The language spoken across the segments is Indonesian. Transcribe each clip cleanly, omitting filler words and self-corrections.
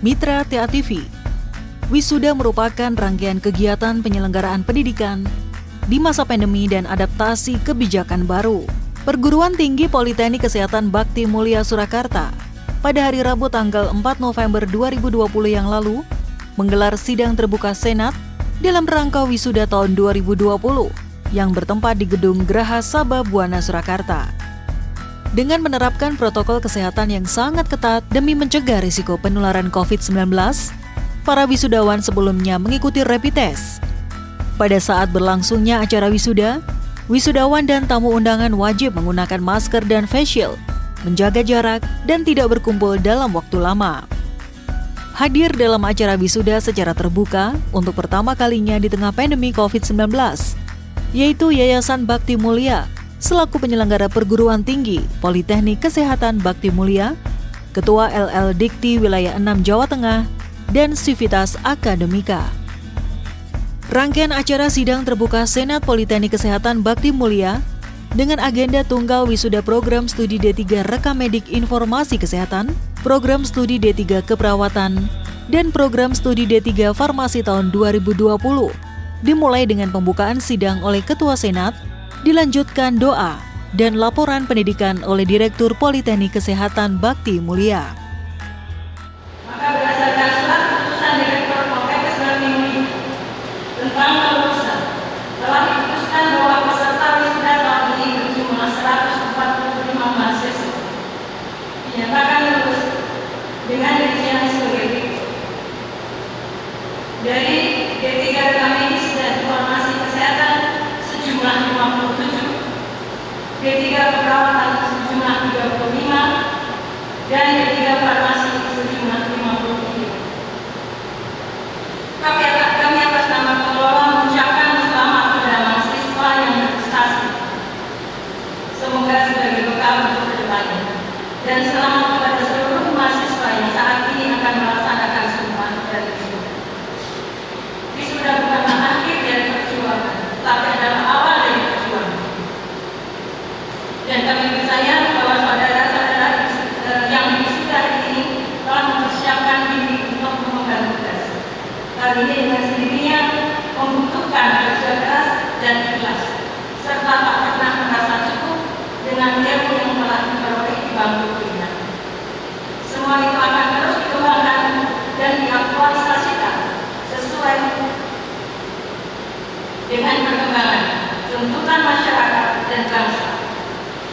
Mitra TA TV, wisuda merupakan rangkaian kegiatan penyelenggaraan pendidikan di masa pandemi dan adaptasi kebijakan baru. Perguruan Tinggi Politeknik Kesehatan Bakti Mulia Surakarta pada hari Rabu tanggal 4 November 2020 yang lalu menggelar sidang terbuka Senat dalam rangka wisuda tahun 2020 yang bertempat di Gedung Graha Sabah Buana Surakarta. Dengan menerapkan protokol kesehatan yang sangat ketat demi mencegah risiko penularan COVID-19, para wisudawan sebelumnya mengikuti rapid test. Pada saat berlangsungnya acara wisuda, wisudawan dan tamu undangan wajib menggunakan masker dan face shield, menjaga jarak, dan tidak berkumpul dalam waktu lama. Hadir dalam acara wisuda secara terbuka untuk pertama kalinya di tengah pandemi COVID-19, yaitu Yayasan Bakti Mulia, selaku penyelenggara perguruan tinggi Politeknik Kesehatan Bakti Mulia, Ketua LL Dikti Wilayah 6 Jawa Tengah, dan Sivitas Akademika. Rangkaian acara sidang terbuka Senat Politeknik Kesehatan Bakti Mulia dengan agenda tunggal wisuda program studi D3 Rekam Medik Informasi Kesehatan, program studi D3 Keperawatan, dan program studi D3 Farmasi tahun 2020 dimulai dengan pembukaan sidang oleh Ketua Senat, dilanjutkan doa dan laporan pendidikan oleh Direktur Politeknik Kesehatan Bakti Mulia. Maka berdasarkan surat keputusan Direktur Politeknik Bakti Mulia tentang kelulusan, telah diputuskan bahwa peserta wisuda tahun ini berjumlah 145 mahasiswa dinyatakan lulus dengan rincian sebagai berikut. Dari D3 Rekam Medis dan Informasi Kesehatan sejumlah 57, D3 Keperawatan sejumlah 35, dan D3 Farmasi sejumlah 53. Kami atas nama pengelola mengucapkan selamat kepada mahasiswa yang berprestasi. Semoga sebagai bekal untuk kedepannya, dan selamat kepada seluruh mahasiswa yang saat ini akan melaksanakan sumpah dan wisuda. Wisuda bukanlah akhir dari perjuangan, tapi adalah awal dari perjuangan. Dan kami percaya bahwa saudara-saudara yang wisuda hari ini telah mempersiapkan diri untuk memegang tugas. Hal ini dengan sendirinya membutuhkan kerja keras dan ikhlas, serta tak pernah merasa cukup dengan ilmu yang telah diperoleh di bangku kuliah. Semua itu akan terus dikembangkan dan diaktualisasikan sesuai dengan perkembangan tuntutan masyarakat dan bangsa.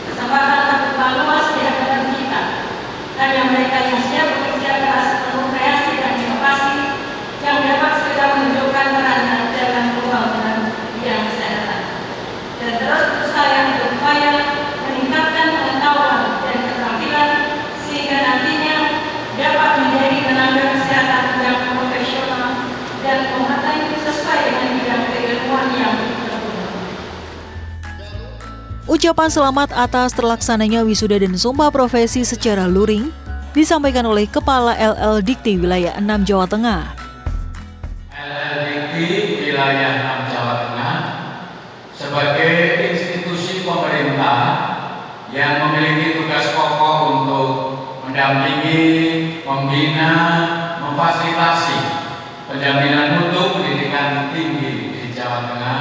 Kesempatan terbuka luas di hadapan kita. Hanya mereka yang siap bekerja keras penuh kreasi dan inovasi yang dapat segera menunjukkan perannya dalam pembangunan bidang kesehatan. Dan terus berusaha berupaya meningkatkan pengetahuan dan keterampilan sehingga nantinya dapat menjadi tenaga kesehatan yang profesional dan kompeten sesuai dengan bidang keilmuan yang ditempuh. Ucapan selamat atas terlaksananya wisuda dan sumpah profesi secara luring disampaikan oleh Kepala LL Dikti Wilayah 6 Jawa Tengah. LL Dikti Wilayah 6 Jawa Tengah sebagai institusi pemerintah yang memiliki tugas pokok untuk mendampingi, membina, memfasilitasi penjaminan mutu pendidikan tinggi di Jawa Tengah,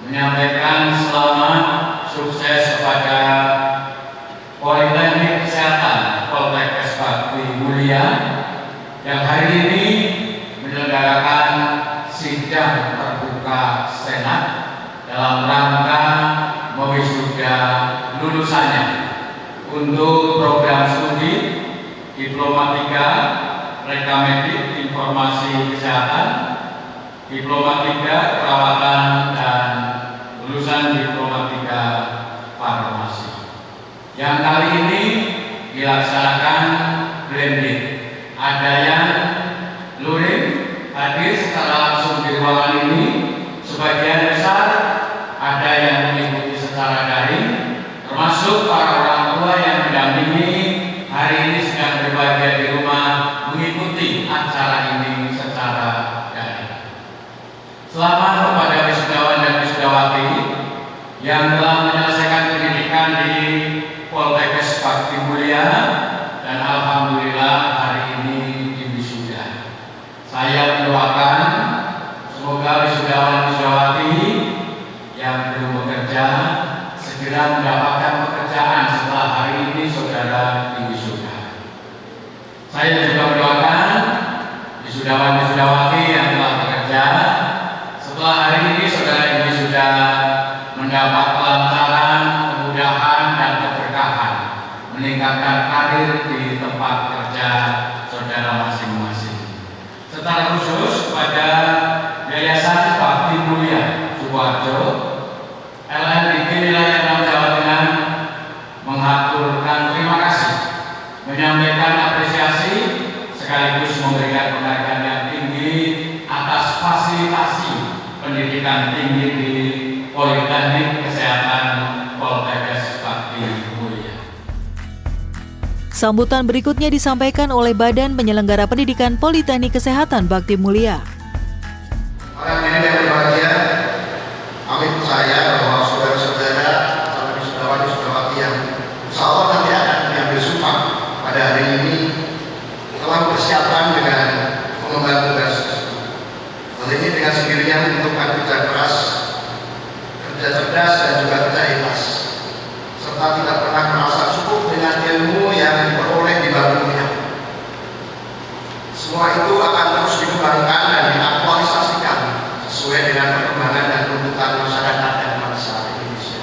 menyampaikan selamat sukses kepada Politeknik Kesehatan Poltekkes Bakti Mulia yang hari ini menyelenggarakan sidang terbuka Senat dalam rangka mewisuda lulusannya untuk program studi Diploma 3 Rekam Medik Informasi Kesehatan, Diploma 3 Keperawatan, dan lulusan Diploma 3 Farmasi. Yang kali ini dilaksanakan blended. Ada yang luring hadir secara langsung di ruangan ini, sebagian besar ada yang mengikuti secara daring, termasuk para orang tua yang mendampingi hari ini sedang berbahagia di rumah mengikuti acara ini secara daring. Selamat kepada wisudawan dan wisudawati yang telah menyelesaikan pendidikan di Poltekkes Bakti Mulia dan alhamdulillah hari ini diwisuda. Saya juga mendoakan wisudawan-wisudawati yang telah bekerja. Setelah hari ini saudara ini sudah mendapat kelancaran, kemudahan, dan keberkahan meningkatkan karir di tempat kerja saudara masing-masing. Secara khusus kepada Yayasan Bakti Mulia Sukoharjo, LNDG Wilayah 6 Jawa Tengah mengaturkan terima kasih, menyampaikan apresiasi sekaligus memberikan penghargaan yang tinggi atas fasilitasi pendidikan tinggi di Politeknik Kesehatan Poltekkes Bakti Mulia. Sambutan berikutnya disampaikan oleh Badan Penyelenggara Pendidikan Politeknik Kesehatan Bakti Mulia. Para hadirin yang berbahagia, kami percaya bahwa saudara-saudara calon wisudawan-wisudawati yang insya Allah nanti akan mengambil sumpah pada hari ini telah persiapan dengan mengemban tugas. Hal ini dengan sendirinya membutuhkan kerja keras, kerja cerdas, dan juga kerja ikhlas, serta tidak pernah merasa cukup dengan ilmu yang diperoleh di bangku kuliah. Semua itu akan terus dikembangkan dan diaktualisasikan sesuai dengan perkembangan dan tuntutan masyarakat dan bangsa Indonesia.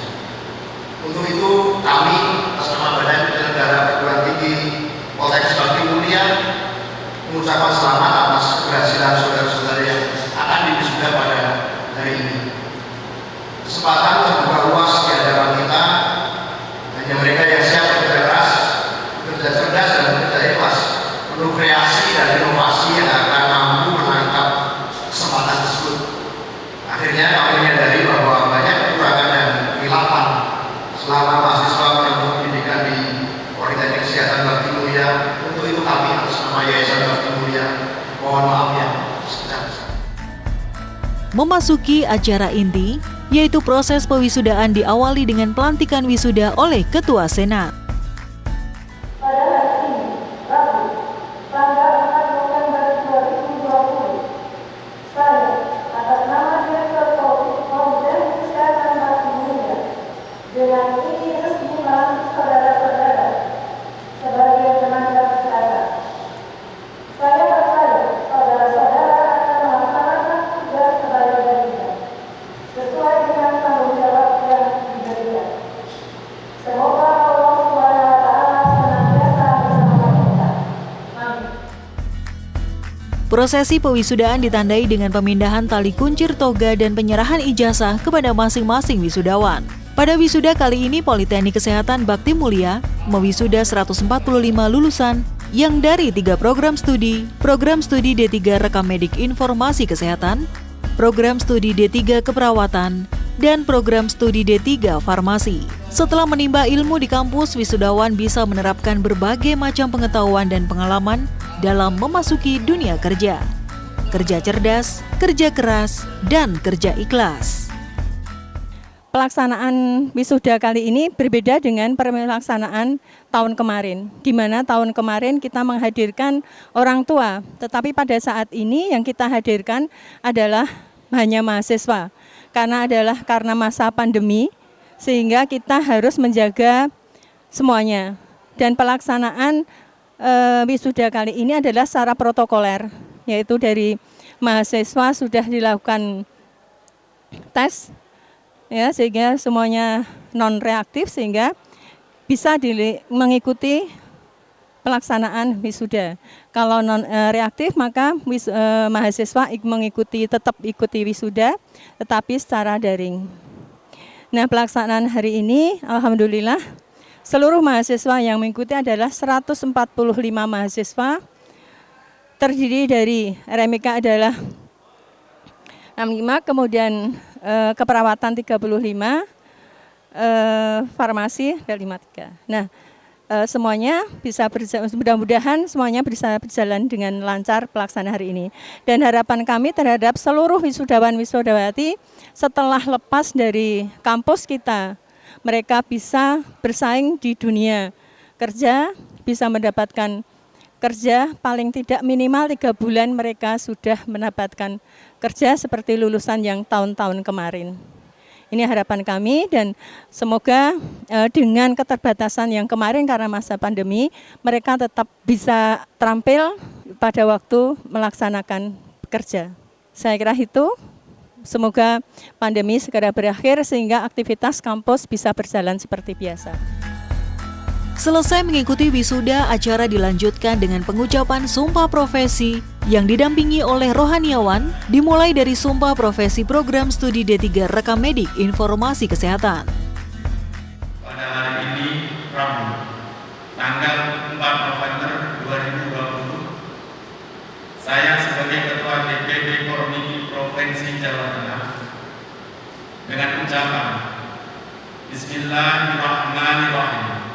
Untuk itu kami atas nama Badan Penyelenggara Perguruan Tinggi Poltekkes Bakti Mulia mengucapkan selamat atas keberhasilan saudara-saudara yang akan diwisuda pada hari ini. Kesempatan terbuka luas di hadapan kita, hanya mereka yang siap bekerja keras, bekerja cerdas, dan bekerja ikhlas, perlu kreasi dan inovasi yang akan mampu menangkap kesempatan tersebut. Akhirnya kami menyadari bahwa banyak kekurangan dan kehilafan selama mahasiswa menempuh pendidikan di Politeknik Kesehatan Bakti Mulia. Untuk itu kami atas nama Yayasan Bakti Mulia mohon maaf yang sebesar-besarnya. Memasuki acara inti, yaitu proses pewisudaan diawali dengan pelantikan wisuda oleh Ketua Senat. Pada hari ini, Rabu, tanggal 4 November 2020, saya atas nama Direktur Politeknik Kesehatan Bakti Mulia dengan ini resmi melantik saudara-saudara sebagai tenaga kesehatan. Saya percaya saudara-saudara akan melaksanakan tugas sebaik-baiknya sesuai dengan tanggung jawab yang diberikan. Semoga Allah SWT senantiasa bersama kita. Amin. Prosesi pewisudaan ditandai dengan pemindahan tali kuncir toga dan penyerahan ijazah kepada masing-masing wisudawan. Pada wisuda kali ini, Politeknik Kesehatan Bakti Mulia mewisuda 145 lulusan yang dari 3 program studi D3 Rekam Medik Informasi Kesehatan, program studi D3 Keperawatan, dan program studi D3 Farmasi. Setelah menimba ilmu di kampus, wisudawan bisa menerapkan berbagai macam pengetahuan dan pengalaman dalam memasuki dunia kerja. Kerja cerdas, kerja keras, dan kerja ikhlas. Pelaksanaan wisuda kali ini berbeda dengan pelaksanaan tahun kemarin, di mana tahun kemarin kita menghadirkan orang tua, tetapi pada saat ini yang kita hadirkan adalah hanya mahasiswa, karena masa pandemi, sehingga kita harus menjaga semuanya. Dan pelaksanaan wisuda kali ini adalah secara protokoler, yaitu dari mahasiswa sudah dilakukan tes, ya, sehingga semuanya non reaktif sehingga bisa mengikuti pelaksanaan wisuda. Kalau non reaktif maka mahasiswa tetap ikuti wisuda tetapi secara daring. Nah, pelaksanaan hari ini alhamdulillah seluruh mahasiswa yang mengikuti adalah 145 mahasiswa, terdiri dari RMIK adalah 65, kemudian keperawatan 35, farmasi ada 53. Nah, semuanya bisa mudah-mudahan semuanya bisa berjalan dengan lancar pelaksanaan hari ini. Dan harapan kami terhadap seluruh wisudawan-wisudawati setelah lepas dari kampus kita, mereka bisa bersaing di dunia kerja, bisa mendapatkan kerja paling tidak minimal 3 bulan mereka sudah mendapatkan kerja seperti lulusan yang tahun-tahun kemarin. Ini harapan kami dan semoga dengan keterbatasan yang kemarin karena masa pandemi, mereka tetap bisa terampil pada waktu melaksanakan kerja. Saya kira itu, semoga pandemi segera berakhir sehingga aktivitas kampus bisa berjalan seperti biasa. Selesai mengikuti wisuda, acara dilanjutkan dengan pengucapan sumpah profesi yang didampingi oleh rohaniawan, dimulai dari sumpah profesi program studi D3 Rekam Medik Informasi Kesehatan. Pada hari ini, Rabu, tanggal 4 November 2020, saya sebagai Ketua DPD Kormiki Provinsi Jawa Tengah dengan ucapan Bismillahirrahmanirrahim.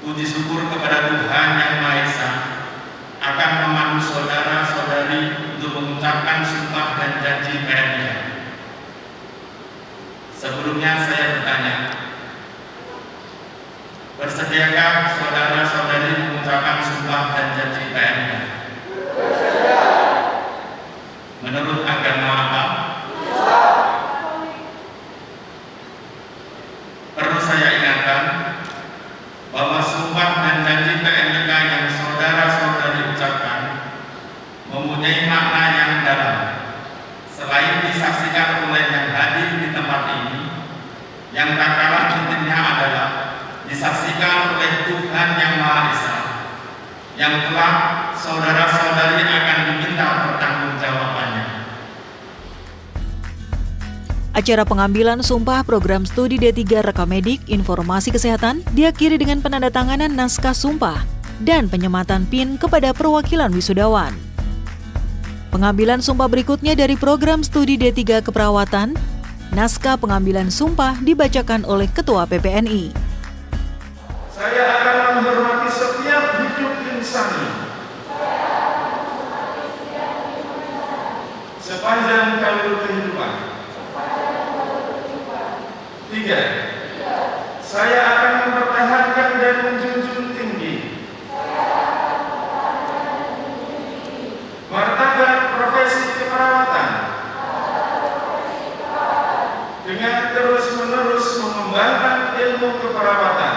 Puji syukur kepada Tuhan Yang Maha Esa akan memandu saudara-saudari untuk mengucapkan sumpah dan janji PNI. Sebelumnya saya bertanya, bersediakah saudara-saudari mengucapkan sumpah dan janji PNI? Menurut agama apa? Perlu saya ingatkan bahwa sumpah dan janji PNIK yang saudara-saudari ucapkan mempunyai makna yang dalam. Selain disaksikan oleh yang hadir di tempat ini, yang tak kalah pentingnya adalah disaksikan oleh Tuhan Yang Maha Esa, yang kelak saudara-saudari akan diminta pertanggungjawabannya. Acara pengambilan sumpah program studi D3 Rekam Medik Informasi Kesehatan diakhiri dengan penandatanganan naskah sumpah dan penyematan PIN kepada perwakilan wisudawan. Pengambilan sumpah berikutnya dari program studi D3 Keperawatan, naskah pengambilan sumpah dibacakan oleh Ketua PPNI. Saya akan menghormati setiap hidup insani sepanjang kalur kehidupan. 3. Saya akan mempertahankan dan menjunjung tinggi martabat profesi keperawatan dengan terus-menerus mengembangkan ilmu keperawatan.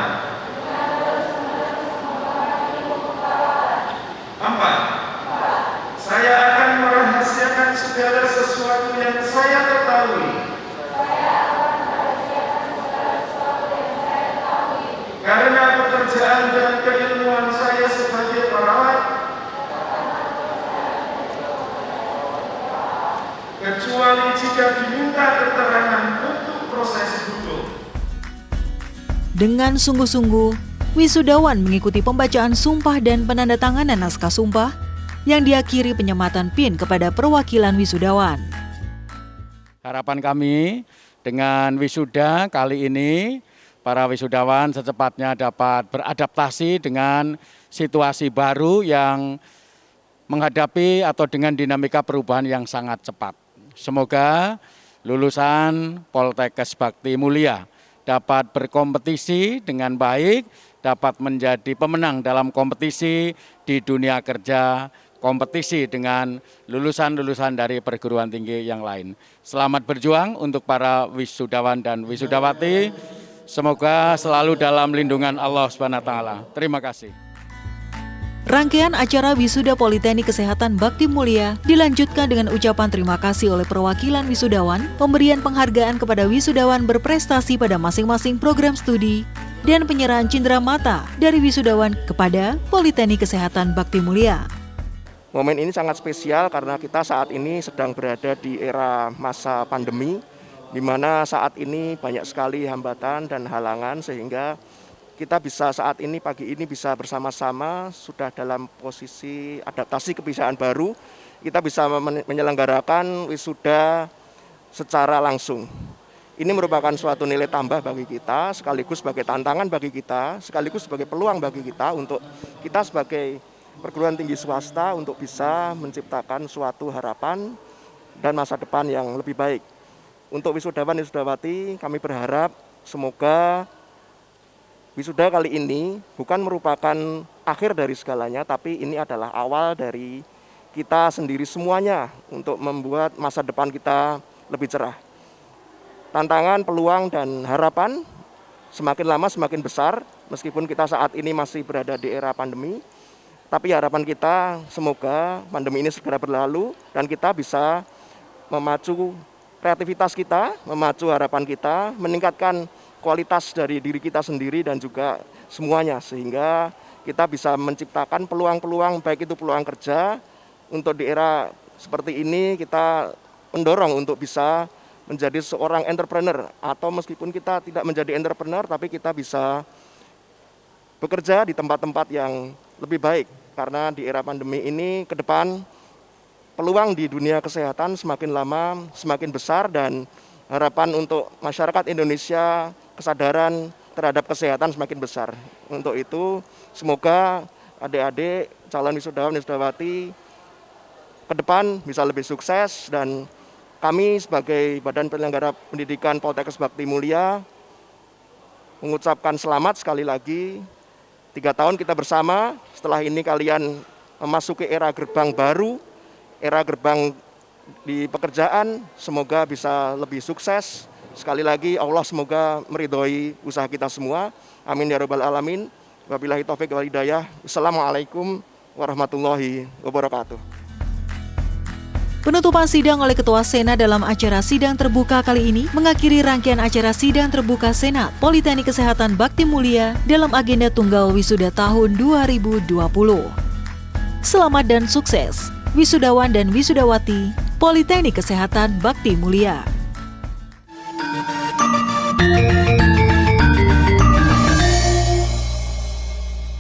4. Saya akan merahasiakan segala sesuatu yang saya ketahui karena pekerjaan dan keilmuan saya sebagai perawat, kecuali jika diminta keterangan untuk proses hukum. Dengan sungguh-sungguh, wisudawan mengikuti pembacaan sumpah dan penandatanganan naskah sumpah yang diakhiri penyematan PIN kepada perwakilan wisudawan. Harapan kami dengan wisuda kali ini, para wisudawan secepatnya dapat beradaptasi dengan situasi baru yang menghadapi atau dengan dinamika perubahan yang sangat cepat. Semoga lulusan Poltekkes Bakti Mulia dapat berkompetisi dengan baik, dapat menjadi pemenang dalam kompetisi di dunia kerja, kompetisi dengan lulusan-lulusan dari perguruan tinggi yang lain. Selamat berjuang untuk para wisudawan dan wisudawati. Semoga selalu dalam lindungan Allah SWT. Terima kasih. Rangkaian acara Wisuda Politeknik Kesehatan Bakti Mulia dilanjutkan dengan ucapan terima kasih oleh perwakilan wisudawan, pemberian penghargaan kepada wisudawan berprestasi pada masing-masing program studi, dan penyerahan cindera mata dari wisudawan kepada Politeknik Kesehatan Bakti Mulia. Momen ini sangat spesial karena kita saat ini sedang berada di era masa pandemi, di mana saat ini banyak sekali hambatan dan halangan sehingga kita bisa saat ini pagi ini bisa bersama-sama sudah dalam posisi adaptasi kebiasaan baru, kita bisa menyelenggarakan wisuda secara langsung. Ini merupakan suatu nilai tambah bagi kita, sekaligus sebagai tantangan bagi kita, sekaligus sebagai peluang bagi kita untuk kita sebagai perguruan tinggi swasta untuk bisa menciptakan suatu harapan dan masa depan yang lebih baik. Untuk wisudawan dan wisudawati, kami berharap semoga wisuda kali ini bukan merupakan akhir dari segalanya, tapi ini adalah awal dari kita sendiri semuanya untuk membuat masa depan kita lebih cerah. tantangan, peluang, dan harapan semakin lama semakin besar, meskipun kita saat ini masih berada di era pandemi. Tapi harapan kita semoga pandemi ini segera berlalu dan kita bisa memacu kreativitas kita, memacu harapan kita, meningkatkan kualitas dari diri kita sendiri dan juga semuanya, sehingga kita bisa menciptakan peluang-peluang, baik itu peluang kerja. Untuk di era seperti ini kita mendorong untuk bisa menjadi seorang entrepreneur, atau meskipun kita tidak menjadi entrepreneur tapi kita bisa bekerja di tempat-tempat yang lebih baik, karena di era pandemi ini ke depan peluang di dunia kesehatan semakin lama semakin besar dan harapan untuk masyarakat Indonesia kesadaran terhadap kesehatan semakin besar. Untuk itu semoga adik-adik calon wisudawan wisudawati ke depan bisa lebih sukses, dan kami sebagai Badan Penyelenggara Pendidikan Poltekkes Bakti Mulia mengucapkan selamat sekali lagi. 3 tahun kita bersama, setelah ini kalian memasuki era gerbang baru, era gerbang di pekerjaan, semoga bisa lebih sukses. Sekali lagi Allah semoga meridhoi usaha kita semua. Amin ya rabbal alamin. Wabillahi taufiq wal hidayah. Wassalamualaikum warahmatullahi wabarakatuh. Penutupan sidang oleh Ketua Senat dalam acara sidang terbuka kali ini mengakhiri rangkaian acara sidang terbuka Senat Politeknik Kesehatan Bakti Mulia dalam agenda tunggal wisuda tahun 2020. Selamat dan sukses, wisudawan dan wisudawati Politeknik Kesehatan Bakti Mulia.